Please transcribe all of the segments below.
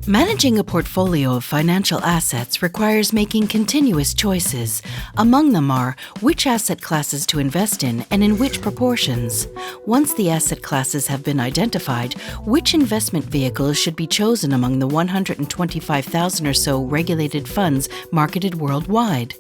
Managing a portfolio of financial assets requires making continuous choices. Among them are which asset classes to invest in and in which proportions. Once the asset classes have been identified, which investment vehicles should be chosen among the 125,000 or so regulated funds marketed worldwide?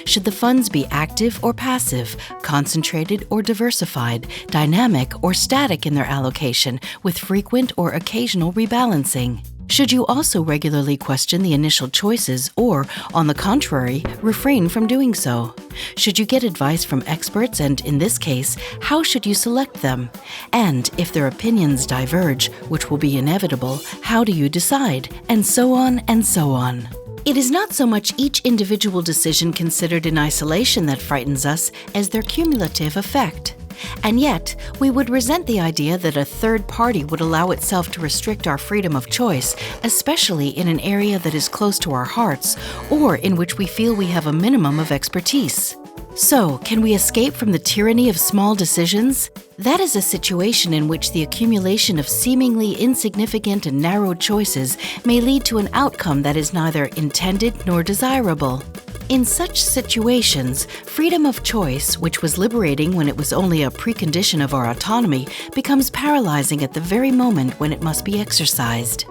Should the funds be active or passive, concentrated or diversified, dynamic or static in their allocation, with frequent or occasional rebalancing? Should you also regularly question the initial choices or, on the contrary, refrain from doing so? Should you get advice from experts and, in this case, how should you select them? And, if their opinions diverge, which will be inevitable, how do you decide? And so on and so on. It is not so much each individual decision considered in isolation that frightens us as their cumulative effect. And yet, we would resent the idea that a third party would allow itself to restrict our freedom of choice, especially in an area that is close to our hearts or in which we feel we have a minimum of expertise. So, can we escape from the tyranny of small decisions? That is a situation in which the accumulation of seemingly insignificant and narrow choices may lead to an outcome that is neither intended nor desirable. In such situations, freedom of choice, which was liberating when it was only a precondition of our autonomy, becomes paralyzing at the very moment when it must be exercised.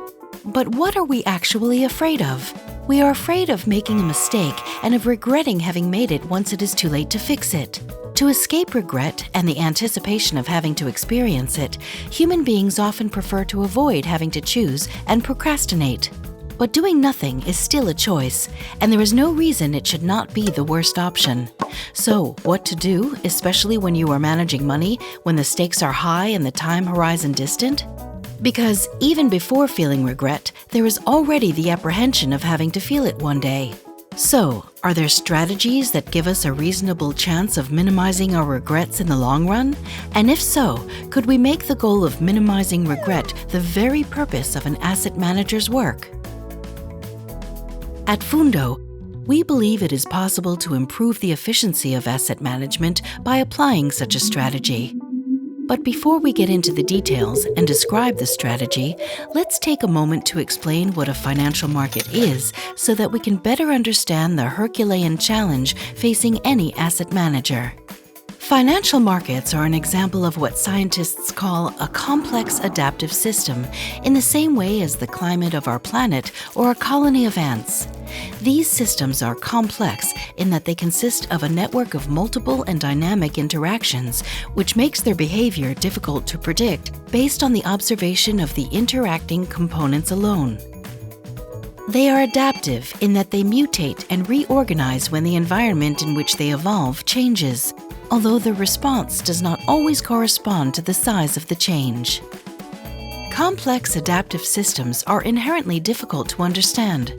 But what are we actually afraid of? We are afraid of making a mistake and of regretting having made it once it is too late to fix it. To escape regret and the anticipation of having to experience it, human beings often prefer to avoid having to choose and procrastinate. But doing nothing is still a choice, and there is no reason it should not be the worst option. So, what to do, especially when you are managing money, when the stakes are high and the time horizon distant? Because even before feeling regret, there is already the apprehension of having to feel it one day. So, are there strategies that give us a reasonable chance of minimizing our regrets in the long run? And if so, could we make the goal of minimizing regret the very purpose of an asset manager's work? At Fundo, we believe it is possible to improve the efficiency of asset management by applying such a strategy. But before we get into the details and describe the strategy, let's take a moment to explain what a financial market is so that we can better understand the Herculean challenge facing any asset manager. Financial markets are an example of what scientists call a complex adaptive system, in the same way as the climate of our planet or a colony of ants. These systems are complex in that they consist of a network of multiple and dynamic interactions, which makes their behavior difficult to predict based on the observation of the interacting components alone. They are adaptive in that they mutate and reorganize when the environment in which they evolve changes, although the response does not always correspond to the size of the change. Complex adaptive systems are inherently difficult to understand.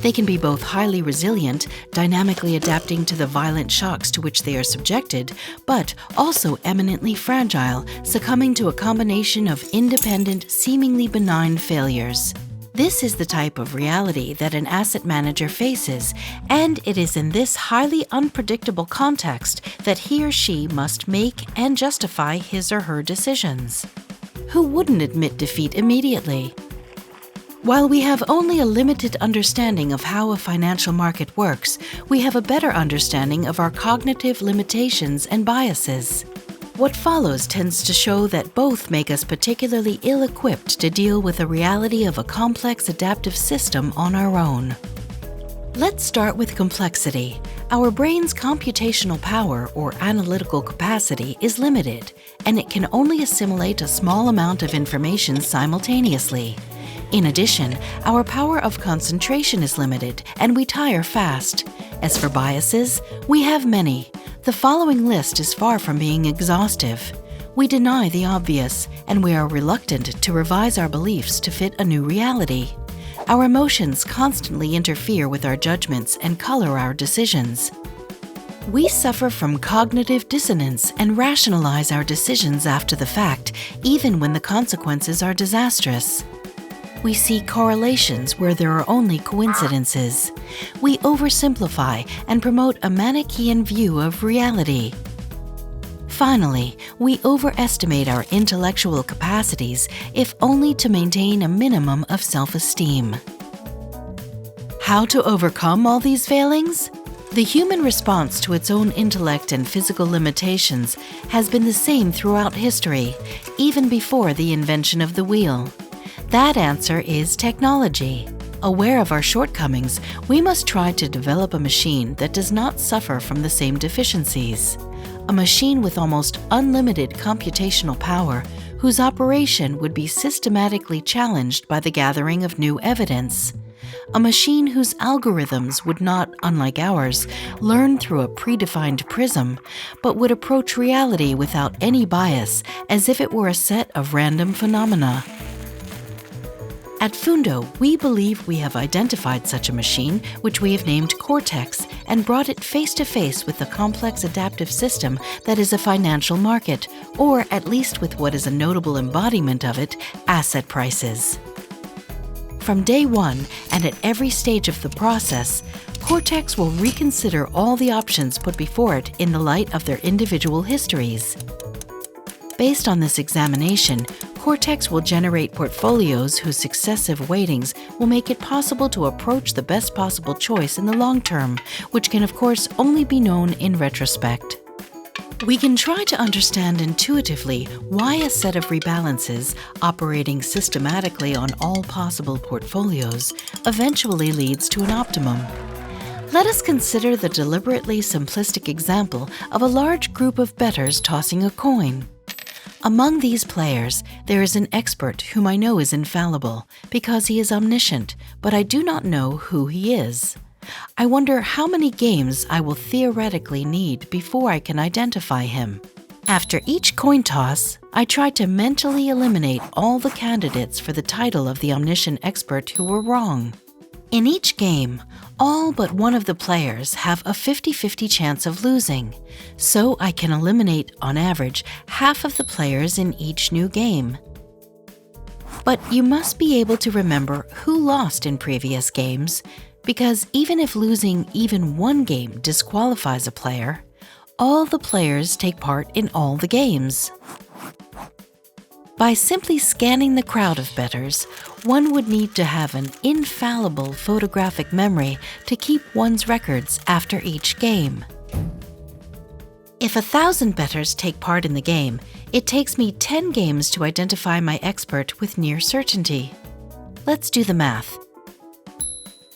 They can be both highly resilient, dynamically adapting to the violent shocks to which they are subjected, but also eminently fragile, succumbing to a combination of independent, seemingly benign failures. This is the type of reality that an asset manager faces, and it is in this highly unpredictable context that he or she must make and justify his or her decisions. Who wouldn't admit defeat immediately? While we have only a limited understanding of how a financial market works, we have a better understanding of our cognitive limitations and biases. What follows tends to show that both make us particularly ill-equipped to deal with the reality of a complex adaptive system on our own. Let's start with complexity. Our brain's computational power or analytical capacity is limited, and it can only assimilate a small amount of information simultaneously. In addition, our power of concentration is limited, and we tire fast. As for biases, we have many. The following list is far from being exhaustive. We deny the obvious, and we are reluctant to revise our beliefs to fit a new reality. Our emotions constantly interfere with our judgments and color our decisions. We suffer from cognitive dissonance and rationalize our decisions after the fact, even when the consequences are disastrous. We see correlations where there are only coincidences. We oversimplify and promote a Manichaean view of reality. Finally, we overestimate our intellectual capacities, if only to maintain a minimum of self-esteem. How to overcome all these failings? The human response to its own intellect and physical limitations has been the same throughout history, even before the invention of the wheel. That answer is technology. Aware of our shortcomings, we must try to develop a machine that does not suffer from the same deficiencies. A machine with almost unlimited computational power, whose operation would be systematically challenged by the gathering of new evidence. A machine whose algorithms would not, unlike ours, learn through a predefined prism, but would approach reality without any bias, as if it were a set of random phenomena. At Fundo, we believe we have identified such a machine, which we have named Cortex, and brought it face-to-face with the complex adaptive system that is a financial market, or at least with what is a notable embodiment of it, asset prices. From day one, and at every stage of the process, Cortex will reconsider all the options put before it in the light of their individual histories. Based on this examination, Cortex will generate portfolios whose successive weightings will make it possible to approach the best possible choice in the long term, which can of course only be known in retrospect. We can try to understand intuitively why a set of rebalances operating systematically on all possible portfolios eventually leads to an optimum. Let us consider the deliberately simplistic example of a large group of bettors tossing a coin. Among these players, there is an expert whom I know is infallible because he is omniscient, but I do not know who he is. I wonder how many games I will theoretically need before I can identify him. After each coin toss, I try to mentally eliminate all the candidates for the title of the omniscient expert who were wrong. In each game, all but one of the players have a 50-50 chance of losing, so I can eliminate, on average, half of the players in each new game. But you must be able to remember who lost in previous games, because even if losing even one game disqualifies a player, all the players take part in all the games. By simply scanning the crowd of bettors, one would need to have an infallible photographic memory to keep one's records after each game. If 1,000 bettors take part in the game, it takes me 10 games to identify my expert with near certainty. Let's do the math.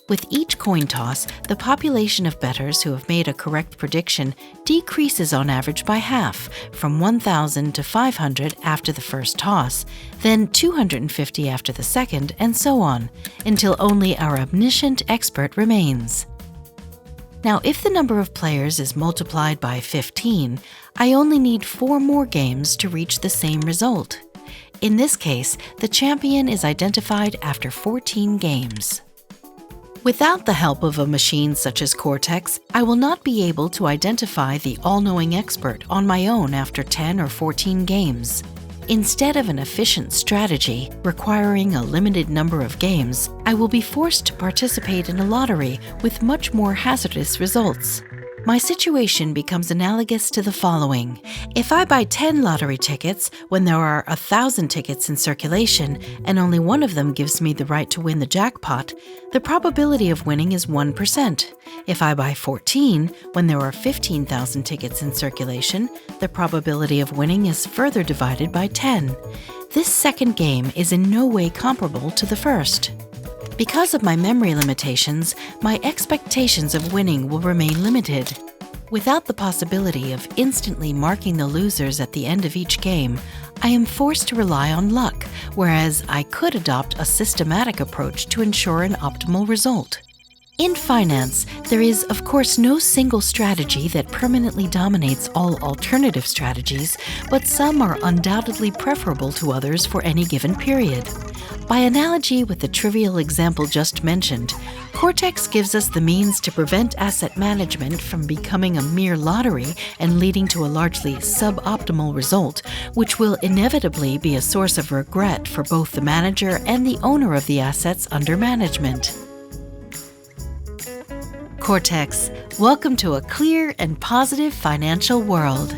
With each coin toss, the population of bettors who have made a correct prediction decreases on average by half, from 1,000 to 500 after the first toss, then 250 after the second, and so on, until only our omniscient expert remains. Now, if the number of players is multiplied by 15, I only need 4 more games to reach the same result. In this case, the champion is identified after 14 games. Without the help of a machine such as Cortex, I will not be able to identify the all-knowing expert on my own after 10 or 14 games. Instead of an efficient strategy requiring a limited number of games, I will be forced to participate in a lottery with much more hazardous results. My situation becomes analogous to the following. If I buy 10 lottery tickets when there are 1,000 tickets in circulation and only one of them gives me the right to win the jackpot, the probability of winning is 1%. If I buy 14 when there are 15,000 tickets in circulation, the probability of winning is further divided by 10. This second game is in no way comparable to the first. Because of my memory limitations, my expectations of winning will remain limited. Without the possibility of instantly marking the losers at the end of each game, I am forced to rely on luck, whereas I could adopt a systematic approach to ensure an optimal result. In finance, there is, of course, no single strategy that permanently dominates all alternative strategies, but some are undoubtedly preferable to others for any given period. By analogy with the trivial example just mentioned, Cortex gives us the means to prevent asset management from becoming a mere lottery and leading to a largely suboptimal result, which will inevitably be a source of regret for both the manager and the owner of the assets under management. Cortex, welcome to a clear and positive financial world.